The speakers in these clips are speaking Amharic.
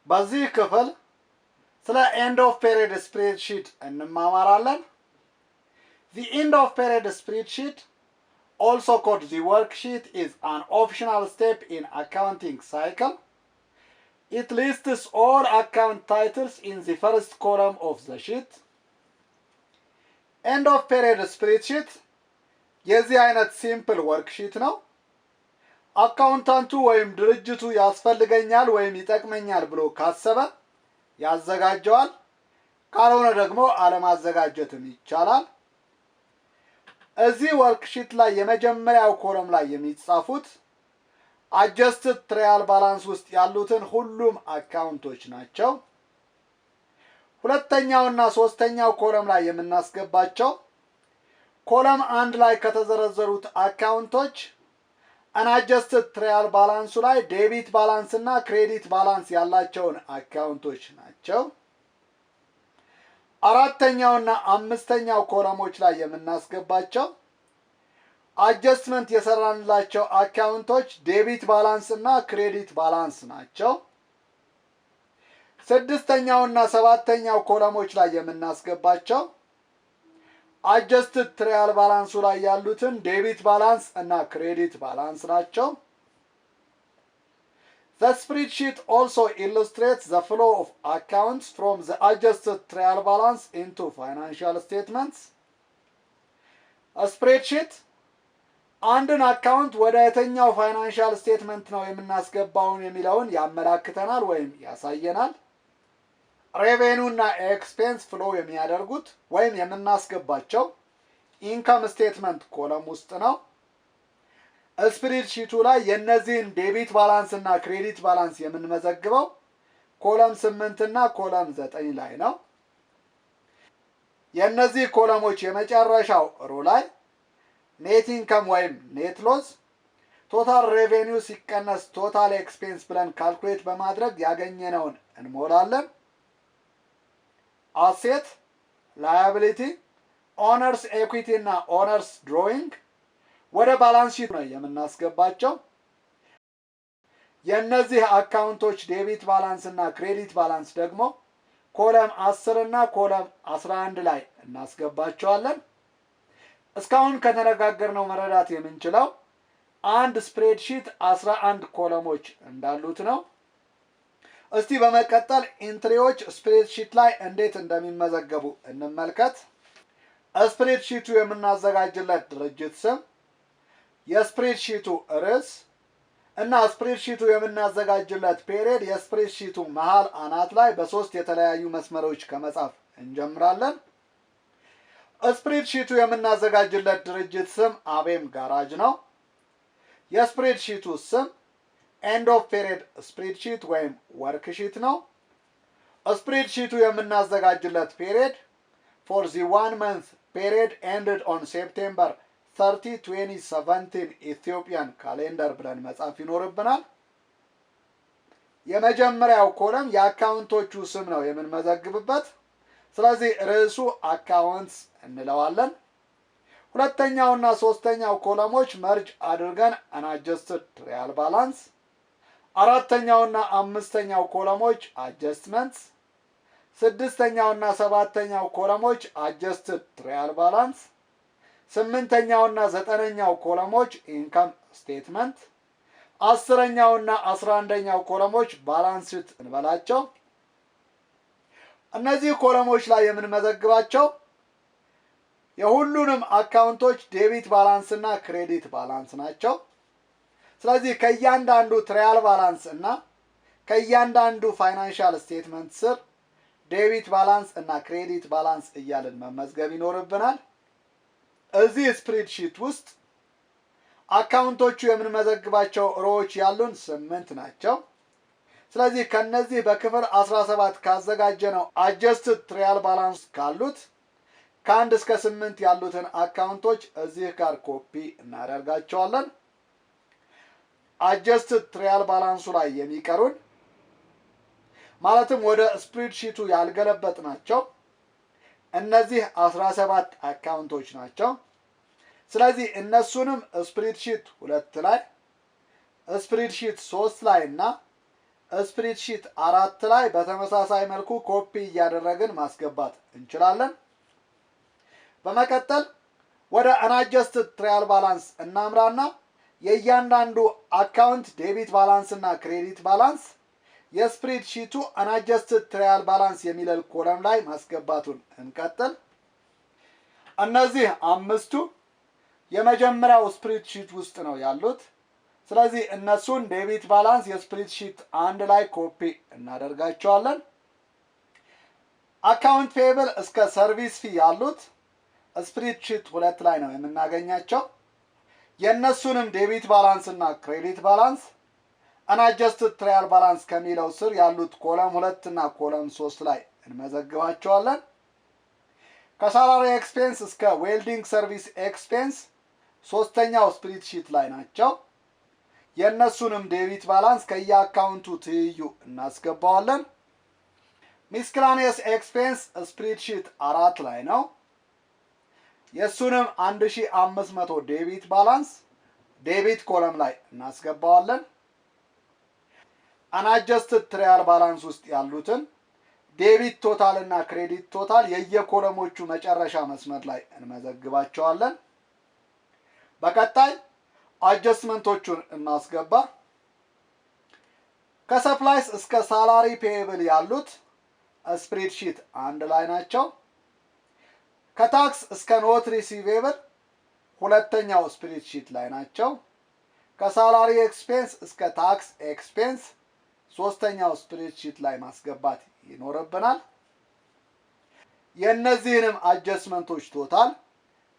በዚህ ክፍል ስለ end of period spreadsheet እንማማራለን። The end of period spreadsheet, also called the worksheet, is an optional step in accounting cycle. It lists all account titles in the first column of the sheet. End of period spreadsheet የዚህ አይነት ሲምፕል ወርክሺት ነው። አካውንታንቱ ወይም ድርጅቱ ያስፈልገኛል ወይም ይጠቅመኛል ብሎ ካሰበ ያዘጋጀዋል። ካልሆነ ደግሞ አለማዘጋጀትም ይቻላል። እዚህ ወርክሺት ላይ የመጀመሪያው ኮለም ላይ የሚጻፉት adjusted trial balance ውስጥ ያሉትን ሁሉም አካውንቶች ናቸው። ሁለተኛውና ሶስተኛው ኮለም ላይ የምናስገባቸው ኮለም አንድ ላይ ከተዘረዘሩት አካውንቶች unadjusted trial balance ላይ ዴቢት ባላንስ እና ክሬዲት ባላንስ ያላቸውን አካውንቶች ናቸው። አራተኛውና አምስተኛው ኮለሞች ላይ የምናስገባቸው አጀስትመንት የሰራንላቸው አካውንቶች ዴቢት ባላንስ እና ክሬዲት ባላንስ ናቸው። ስድስተኛውና ሰባተኛው ኮለሞች ላይ የምናስገባቸው adjusted trial balance ላይ ያሉትን ዴቢት ባላንስ እና ክሬዲት ባላንስ ናቸው። The spreadsheet also illustrates the flow of accounts from the adjusted trial balance into financial statements. A spreadsheet አንድን አካውንት ወደ የትኛው ፋይናንሻል ስቴትመንት ነው የምናስገባውን የሚለውን ያመላክተናል ወይም ያሳየናል። ሬቬኑ እና ኤክስፔንስ ፍሎ የሚያደርጉት ወይም የምናስገባቸው ኢንካም ስቴትመንት ኮለም ውስጥ ነው። ስፕሪድሺቱ ላይ የነዚህን ዴቢት ባላንስ እና ክሬዲት ባላንስ የምንመዘግበው ኮለም 8 እና ኮለም 9 ላይ ነው። የነዚህ ኮለሞች የመጨረሻው ሮ ላይ ኔት ኢንካም ወይም ኔት ሎስ ቶታል ሬቬኒው ሲቀነስ ቶታል ኤክስፔንስ ብለን ካልኩሌት በማድረግ ያገኘነውን እንሞላለን። አሴት፣ ላያቢሊቲ፣ ኦነርስ ኤኩዊቲ እና ኦነርስ ድሮዊንግ ወደ ባላንስ ሺት ነው የምናስገባቸው። የነዚህ አካውንቶች ዴቢት ባላንስ እና ክሬዲት ባላንስ ደግሞ ኮለም 10 እና ኮለም 11 ላይ እናስገባቸዋለን። እስካሁን ከተነጋገርነው መረዳት የምንችለው አንድ ስፕሬድሺት 11 ኮለሞች እንዳሉት ነው። እስቲ በመቀጠል ኢንትሪዎች ስፕሬድሺት ላይ እንዴት እንደሚመዘገቡ እንመልከት። ስፕሬድሺቱ የምናዘጋጅለት ድርጅት ስም፣ የስፕሬድሺቱ ርዕስ እና ስፕሬድሺቱ የምናዘጋጅለት ፔሪየድ የስፕሬድሺቱ መሃል አናት ላይ በሶስት የተለያዩ መስመሮች ከመጻፍ እንጀምራለን። ስፕሬድሺቱ የምናዘጋጅለት ድርጅት ስም አቤም ጋራጅ ነው። የስፕሬድሺቱ ስም ኤንድ ኦፍ ፔሪየድ ስፕሬድሺት ወይም ወርክሺት ነው። ስፕሬድሺቱ የምናዘጋጅለት ፔሪየድ for the 1 month period ended on September 30, 2017 ኢትዮጵያን ካሌንደር ብለን መጻፍ ይኖርብናል። የመጀመሪያው ኮለም የአካውንቶቹ ስም ነው የምንመዘግብበት። ስለዚህ ርዕሱ አካውንትስ እንለዋለን። ሁለተኛውና ሶስተኛው ኮለሞች መርጅ አድርገን unadjusted trial balance፣ አራተኛውና አምስተኛው ኮለሞች adjustments፣ ስድስተኛውና ሰባተኛው ኮለሞች adjusted trial balance፣ ስምንተኛውና ዘጠነኛው ኮለሞች ኢንካም ስቴትመንት፣ አስረኛውና 11ኛው ኮለሞች ባላንስ ሺት እንበላቸው። እነዚህ ኮለሞች ላይ የምንመዘግባቸው የሁሉንም አካውንቶች ዴቢት ባላንስ እና ክሬዲት ባላንስ ናቸው። ስለዚህ ከእያንዳንዱ ትራያል ባላንስ እና ከእያንዳንዱ ፋይናንሻል ስቴትመንት ስር ዴቢት ባላንስ እና ክሬዲት ባላንስ እያልን መመዝገብ ይኖርብናል። እዚህ ስፕሬድሺት ውስጥ አካውንቶቹ የምንመዘግባቸው ሮዎች ያሉን 8 ናቸው። ስለዚህ ከነዚህ በክፍል 17 ካዘጋጀነው adjusted trial balance ካሉት ከ1 እስከ 8 ያሉትን አካውንቶች እዚህ ጋር ኮፒ እናደርጋቸዋለን። adjusted trial balance ላይ የሚቀሩን ማለትም ወደ ስፕሬድሺቱ ያልገለበጥናቸው እነዚህ 17 አካውንቶች ናቸው። ስለዚህ እነሱንም ስፕሬድሺት 2 ላይ፣ ስፕሬድሺት 3 ላይ እና ስፕሪድሺት 4 ላይ በተመሳሳይ መልኩ ኮፒ እያደረግን ማስገባት እንችላለን። በመቀጠል ወደ አንአጀስትድ ትራያል ባላንስ እናምራና የእያንዳንዱ አካውንት ዴቢት ባላንስ እና ክሬዲት ባላንስ የስፕሪድሺቱ አንአጀስትድ ትራያል ባላንስ የሚለው ኮለም ላይ ማስገባቱን እንቀጥል። እነዚህ አምስቱ የመጀመሪያው ስፕሪድሺት ውስጥ ነው ያሉት። ስለዚህ እነሱን ዴቢት ባላንስ የስፕሪድሺት 1 ላይ ኮፒ እናደርጋቸዋለን። አካውንት ፔብል እስከ ሰርቪስ ፊ ያሉት ስፕሪድሺት 2 ላይ ነው የምናገኛቸው። የእነሱንም ዴቢት ባላንስ እና ክሬዲት ባላንስ አንአጀስትድ ትራያል ባላንስ ከሚለው ስር ያሉት ኮለም 2 እና ኮለም 3 ላይ እንመዘግባቸዋለን። ከሳላሪ ኤክስፔንስ እስከ ዌልዲንግ ሰርቪስ ኤክስፔንስ ሶስተኛው ስፕሪድሺት ላይ ናቸው። የእነሱንም ዴቢት ባላንስ ከየአካውንቱ ትይዩ እናስገባዋለን። ሚስክላኒየስ ኤክስፔንስ ስፕሪድሺት 4 ላይ ነው። የእሱንም 1500 ዴቢት ባላንስ ዴቢት ኮለም ላይ እናስገባዋለን። አንአጀስትድ ትራያል ባላንስ ውስጥ ያሉትን ዴቢት ቶታል እና ክሬዲት ቶታል የየኮለሞቹ መጨረሻ መስመር ላይ እንመዘግባቸዋለን። በቀጣይ አጀስትመንቶቹን እናስገባ። ከሰፕላይስ እስከ ሳላሪ ፔብል ያሉት ስፕሪድሺት 1 ላይ ናቸው። ከታክስ እስከ ኖት ሪሲቬብል ሁለተኛው ስፕሪድሺት ላይ ናቸው። ከሳላሪ ኤክስፔንስ እስከ ታክስ ኤክስፔንስ ሶስተኛው ስፕሪድሺት ላይ ማስገባት ይኖርብናል። የእነዚህንም አጀስትመንቶች ቶታል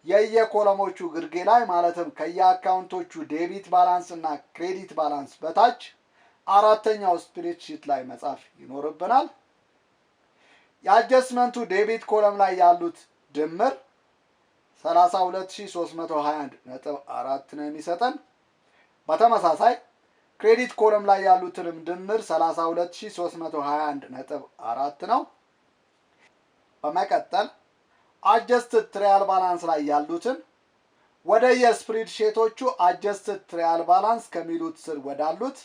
የየኮለሞቹ ግርጌ ላይ ማለትም ከየአካውንቶቹ ዴቢት ባላንስ እና ክሬዲት ባላንስ በታች አራተኛው ስፕሪድሺት ላይ መጻፍ ይኖርብናል። የአጀስትመንቱ ዴቢት ኮለም ላይ ያሉት ድምር 32321.4 ነው የሚሰጠን። በተመሳሳይ ክሬዲት ኮለም ላይ ያሉትንም ድምር 32321.4 ነው። በመቀጠል አጀስትድ ትራያል ባላንስ ላይ ያሉትን ወደ የስፕሪድሺቶቹ አጀስትድ ትራያል ባላንስ ከሚሉት ስር ወዳሉት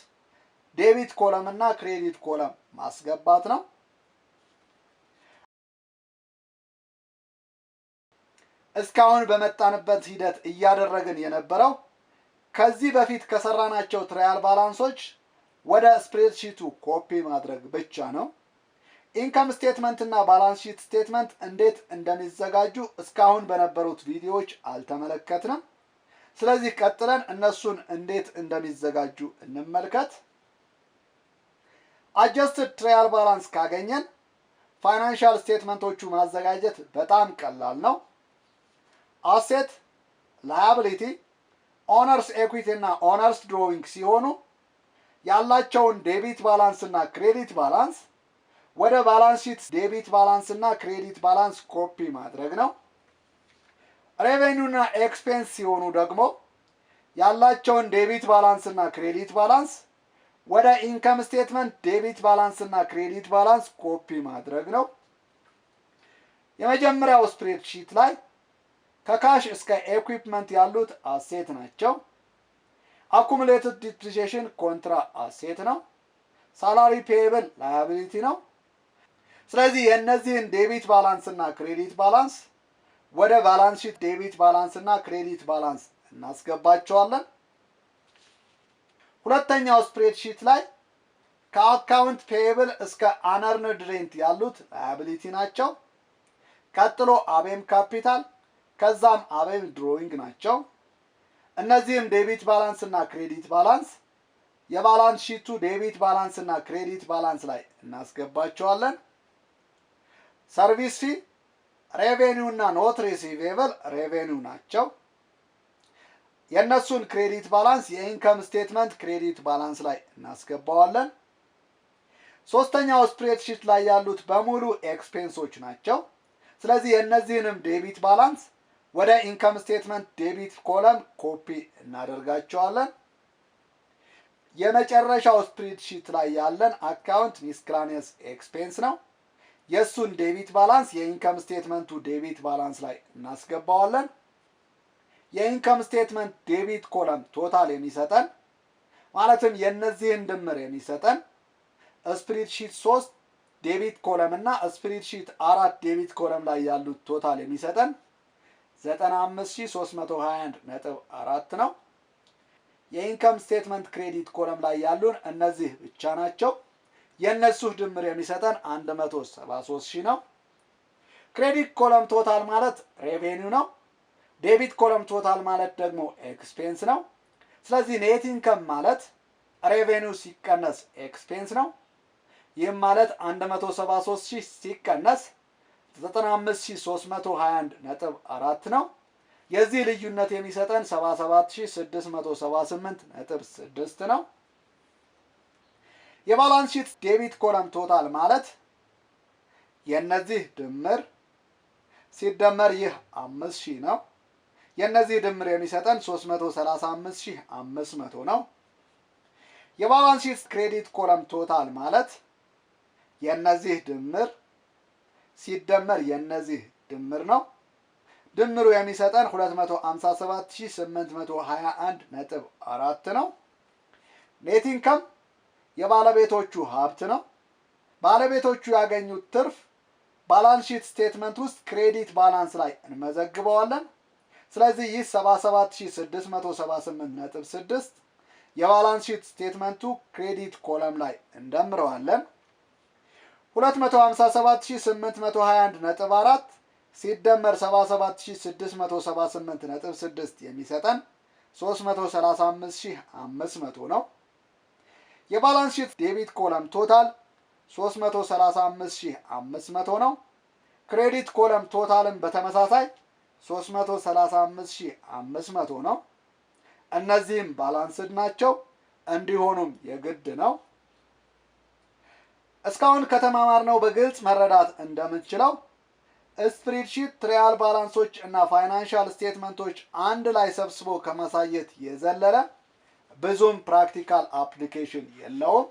ዴቢት ኮለም እና ክሬዲት ኮለም ማስገባት ነው። እስካሁን በመጣንበት ሂደት እያደረግን የነበረው ከዚህ በፊት ከሰራናቸው ትራያል ባላንሶች ወደ ስፕሬድሺቱ ኮፒ ማድረግ ብቻ ነው። ኢንከም ስቴትመንት እና ባላንስ ሺት ስቴትመንት እንዴት እንደሚዘጋጁ እስካሁን በነበሩት ቪዲዮዎች አልተመለከትንም። ስለዚህ ቀጥለን እነሱን እንዴት እንደሚዘጋጁ እንመልከት። አጀስትድ ትራያል ባላንስ ካገኘን ፋይናንሻል ስቴትመንቶቹ ማዘጋጀት በጣም ቀላል ነው። አሴት፣ ላያቢሊቲ፣ ኦነርስ ኤኩዊቲ እና ኦነርስ ድሮዊንግ ሲሆኑ ያላቸውን ዴቢት ባላንስ እና ክሬዲት ባላንስ ወደ ባላንስ ሺት ዴቢት ባላንስ እና ክሬዲት ባላንስ ኮፒ ማድረግ ነው። ሬቬኒው እና ኤክስፔንስ ሲሆኑ ደግሞ ያላቸውን ዴቢት ባላንስ እና ክሬዲት ባላንስ ወደ ኢንከም ስቴትመንት ዴቢት ባላንስ እና ክሬዲት ባላንስ ኮፒ ማድረግ ነው። የመጀመሪያው ስፕሬድሺት ላይ ከካሽ እስከ ኢኩዊፕመንት ያሉት አሴት ናቸው። አኩሙሌትድ ዲፕሪሲዬሽን ኮንትራ አሴት ነው። ሳላሪ ፔየብል ላያቢሊቲ ነው። ስለዚህ የእነዚህን ዴቢት ባላንስ እና ክሬዲት ባላንስ ወደ ባላንስ ሺት ዴቢት ባላንስ እና ክሬዲት ባላንስ እናስገባቸዋለን። ሁለተኛው ስፕሬድሺት ላይ ከአካውንት ፔየብል እስከ አንእርንድ ሬንት ያሉት ላያቢሊቲ ናቸው። ቀጥሎ አቤም ካፒታል ከዛም አቤም ድሮዊንግ ናቸው። እነዚህም ዴቢት ባላንስ እና ክሬዲት ባላንስ የባላንስ ሺቱ ዴቢት ባላንስ እና ክሬዲት ባላንስ ላይ እናስገባቸዋለን። ሰርቪስ ፊ፣ ሬቬኒው እና ኖት ሪሲቬብል ሬቬኒው ናቸው። የእነሱን ክሬዲት ባላንስ የኢንከም ስቴትመንት ክሬዲት ባላንስ ላይ እናስገባዋለን። ሶስተኛው ስፕሬድሺት ላይ ያሉት በሙሉ ኤክስፔንሶች ናቸው። ስለዚህ የእነዚህንም ዴቢት ባላንስ ወደ ኢንከም ስቴትመንት ዴቢት ኮለም ኮፒ እናደርጋቸዋለን። የመጨረሻው ስፕሬድሺት ላይ ያለን አካውንት ሚስክላኒየስ ኤክስፔንስ ነው። የእሱን ዴቢት ባላንስ የኢንከም ስቴትመንቱ ዴቢት ባላንስ ላይ እናስገባዋለን። የኢንከም ስቴትመንት ዴቢት ኮለም ቶታል የሚሰጠን ማለትም የእነዚህን ድምር የሚሰጠን ስፕሪድሺት 3 ዴቢት ኮለም እና ስፕሪድሺት 4 ዴቢት ኮለም ላይ ያሉት ቶታል የሚሰጠን 95321.4 ነው። የኢንከም ስቴትመንት ክሬዲት ኮለም ላይ ያሉን እነዚህ ብቻ ናቸው። የእነሱ ድምር የሚሰጠን 173,000 ነው። ክሬዲት ኮለም ቶታል ማለት ሬቬኒው ነው። ዴቢት ኮለም ቶታል ማለት ደግሞ ኤክስፔንስ ነው። ስለዚህ ኔት ኢንከም ማለት ሬቬኒው ሲቀነስ ኤክስፔንስ ነው። ይህም ማለት 173,000 ሲቀነስ 95321.4 ነው። የዚህ ልዩነት የሚሰጠን 77,678.6 ነው። የባላንስ ሺት ዴቢት ኮለም ቶታል ማለት የነዚህ ድምር ሲደመር ይህ 5,000 ነው። የነዚህ ድምር የሚሰጠን 335,500 ነው። የባላንስ ሺት ክሬዲት ኮለም ቶታል ማለት የነዚህ ድምር ሲደመር የነዚህ ድምር ነው። ድምሩ የሚሰጠን 257,821.4 ነው። ኔት ኢንከም የባለቤቶቹ ሀብት ነው። ባለቤቶቹ ያገኙት ትርፍ ባላንስ ሺት ስቴትመንት ውስጥ ክሬዲት ባላንስ ላይ እንመዘግበዋለን። ስለዚህ ይህ 77,678.6 የባላንስ ሺት ስቴትመንቱ ክሬዲት ኮለም ላይ እንደምረዋለን። 257,821.4 ሲደመር 77,678.6 የሚሰጠን 335,500 ነው። የባላንስ ሺት ዴቢት ኮለም ቶታል 335,500 ነው። ክሬዲት ኮለም ቶታልን በተመሳሳይ 335,500 ነው። እነዚህም ባላንስድ ናቸው እንዲሆኑም የግድ ነው። እስካሁን ከተማማርነው በግልጽ መረዳት እንደምንችለው ስፕሪድሺት ትሪያል ባላንሶች እና ፋይናንሻል ስቴትመንቶች አንድ ላይ ሰብስቦ ከማሳየት የዘለለ ብዙም ፕራክቲካል አፕሊኬሽን የለውም።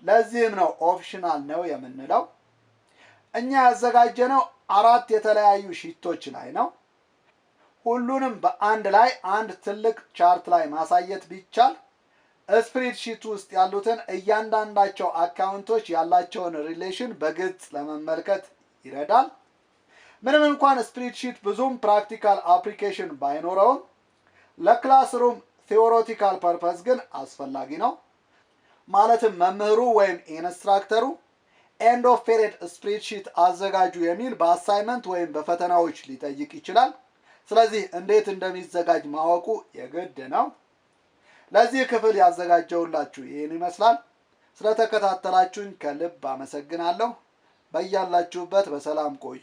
ለዚህም ነው ኦፕሽናል ነው የምንለው። እኛ ያዘጋጀነው 4 የተለያዩ ሺቶች ላይ ነው። ሁሉንም በአንድ ላይ አንድ ትልቅ ቻርት ላይ ማሳየት ቢቻል ስፕሪድሺት ውስጥ ያሉትን እያንዳንዳቸው አካውንቶች ያላቸውን ሪሌሽን በግልጽ ለመመልከት ይረዳል። ምንም እንኳን ስፕሪድሺት ብዙም ፕራክቲካል አፕሊኬሽን ባይኖረውም ለክላስሩም ቴዎሬቲካል ፐርፐስ ግን አስፈላጊ ነው። ማለትም መምህሩ ወይም ኢንስትራክተሩ ኤንድ ኦፍ ፔሪድ ስፕሪድሺት አዘጋጁ የሚል በአሳይመንት ወይም በፈተናዎች ሊጠይቅ ይችላል። ስለዚህ እንዴት እንደሚዘጋጅ ማወቁ የግድ ነው። ለዚህ ክፍል ያዘጋጀውላችሁ ይህን ይመስላል። ስለተከታተላችሁኝ ከልብ አመሰግናለሁ። በያላችሁበት በሰላም ቆዩ።